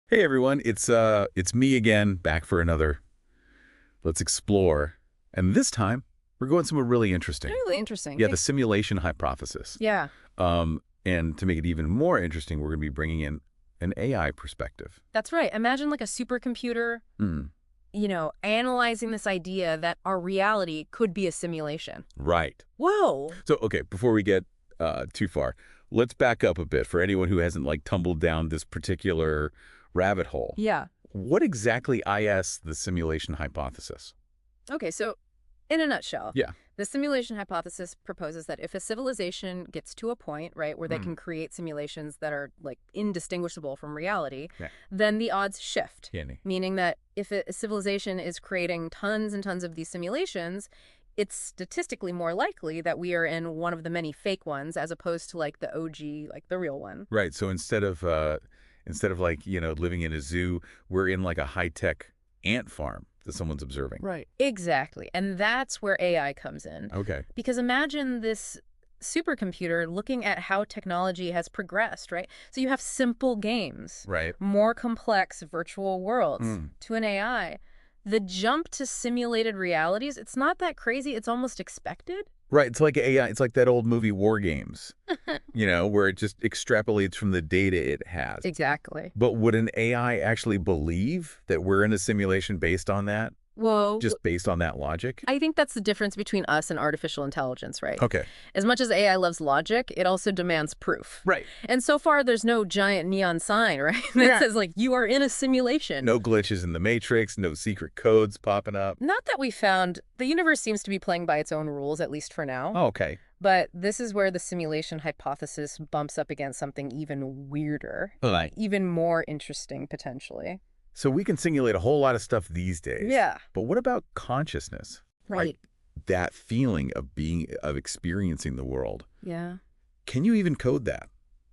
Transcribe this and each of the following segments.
Hey everyone, it's me again, back for another Let's Explore. And this time, we're going somewhere really interesting. Really interesting. Yeah, the simulation hypothesis. Yeah, And to make it even more interesting, we're going to be bringing in an AI perspective. that's right. Imagine like a supercomputer, Hmm. analyzing this idea that our reality could be a simulation. Right. Whoa. So, okay, before we get too far, let's back up a bit for anyone who hasn't tumbled down this particular rabbit hole. Yeah. What exactly is the simulation hypothesis? Okay, so in a nutshell, Yeah. the simulation hypothesis proposes that if a civilization gets to a point, right, where they Hmm. can create simulations that are like indistinguishable from reality, Yeah. then the odds shift. Kenny. Meaning that if a civilization is creating tons and tons of these simulations, it's statistically more likely that we are in one of the many fake ones as opposed to like the OG, like the real one. Right. So instead of living in a zoo, we're in like a high-tech ant farm that someone's observing. Right. Exactly. And that's where AI comes in. Okay. Because imagine this supercomputer looking at how technology has progressed, right? So you have simple games, Right. more complex virtual worlds Mm. to an AI. The jump to simulated realities, it's not that crazy. It's almost expected. Right. It's like AI. It's like that old movie War Games, where it just extrapolates from the data it has. Exactly. But would an AI actually believe that we're in a simulation based on that, Whoa. just based on that logic? I think that's the difference between us and artificial intelligence, right? Okay. As much as AI loves logic, it also demands proof. Right. And so far, there's no giant neon sign, right? that Yeah. says, like, you are in a simulation. No glitches in the matrix, no secret codes popping up. Not that we found. The universe seems to be playing by its own rules, at least for now. Oh, okay. But this is where the simulation hypothesis bumps up against something even weirder, Right. even more interesting, potentially. So we can simulate a whole lot of stuff these days. Yeah. But what about consciousness? Right. That feeling of experiencing the world. Yeah. Can you even code that?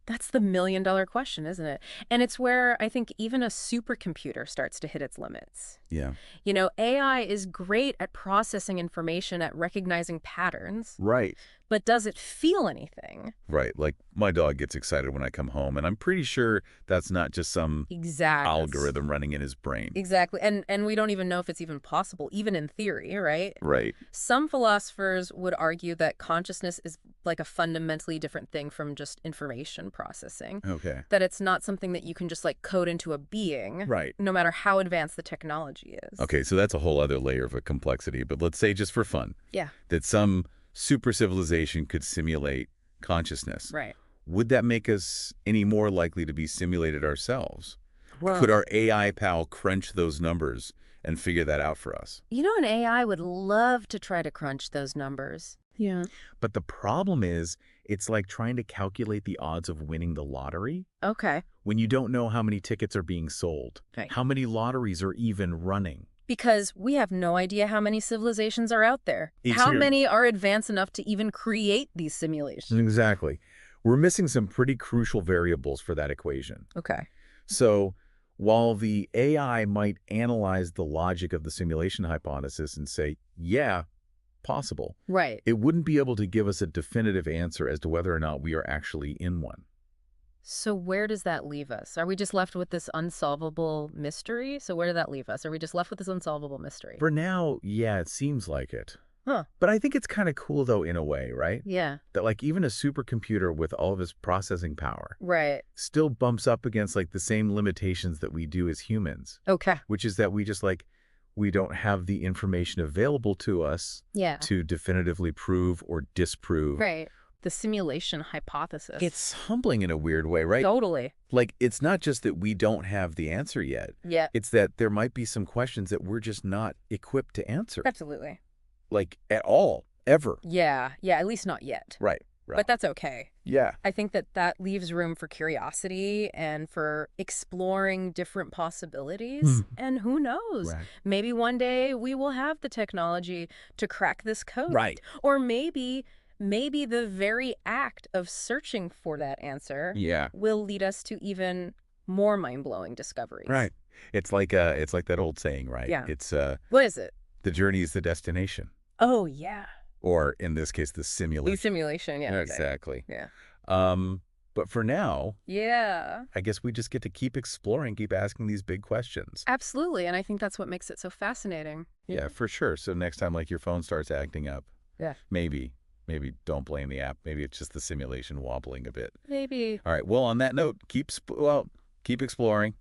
That's the million-dollar question, isn't it? And it's where I think even a supercomputer starts to hit its limits. Yeah. AI is great at processing information, at recognizing patterns, Right. but does it feel anything? Right. Like my dog gets excited when I come home, and I'm pretty sure that's not just some Exactly. algorithm running in his brain. Exactly. And we don't even know if it's even possible, even in theory, right? Right. Some philosophers would argue that consciousness is like a fundamentally different thing from just information processing. Okay. That it's not something that you can just like code into a being, Right. no matter how advanced the technology is. Okay, so that's a whole other layer of a complexity, but let's say just for fun Yeah. that some super civilization could simulate consciousness. Right. Would that make us any more likely to be simulated ourselves? Could our AI pal crunch those numbers and figure that out for us? An AI would love to try to crunch those numbers. Yeah. But the problem is, it's like trying to calculate the odds of winning the lottery Okay. when you don't know how many tickets are being sold, Right. how many lotteries are even running. Because we have no idea how many civilizations are out there. It's How here. many are advanced enough to even create these simulations? Exactly. We're missing some pretty crucial variables for that equation. Okay. So while the AI might analyze the logic of the simulation hypothesis and say, yeah, possible, Right. it wouldn't be able to give us a definitive answer as to whether or not we are actually in one. So where does that leave us? Are we just left with this unsolvable mystery? So where did that leave us? Are we just left with this unsolvable mystery? For now, yeah, it seems like it. Huh. But I think it's kind of cool, though, in a way, right? Yeah. That even a supercomputer with all of its processing power Right. still bumps up against the same limitations that we do as humans, Okay. which is that we just we don't have the information available to us Yeah. to definitively prove or disprove. Right. The simulation hypothesis. It's humbling in a weird way, right? Totally. It's not just that we don't have the answer yet. Yeah. It's that there might be some questions that we're just not equipped to answer. Absolutely. At all, ever. Yeah. Yeah. At least not yet. Right. But that's okay. Yeah. I think that leaves room for curiosity and for exploring different possibilities. And who knows? Right. Maybe one day we will have the technology to crack this code. Right. Or maybe the very act of searching for that answer Yeah. will lead us to even more mind-blowing discoveries. Right. It's like that old saying, right? Yeah. It's What is it? the journey is the destination. Oh, yeah. Or in this case, the The simulation. simulation. Yeah. Exactly. Yeah. Um, But for now, Yeah. I guess we just get to keep exploring, keep asking these big questions. Absolutely. And I think that's what makes it so fascinating. Yeah, for sure. So next time, like, your phone starts acting up, Yeah. maybe don't blame the app. Maybe it's just the simulation wobbling a bit. Maybe. All right. Well, on that note, keep exploring,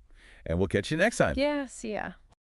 and we'll catch you next time. Yeah, see ya.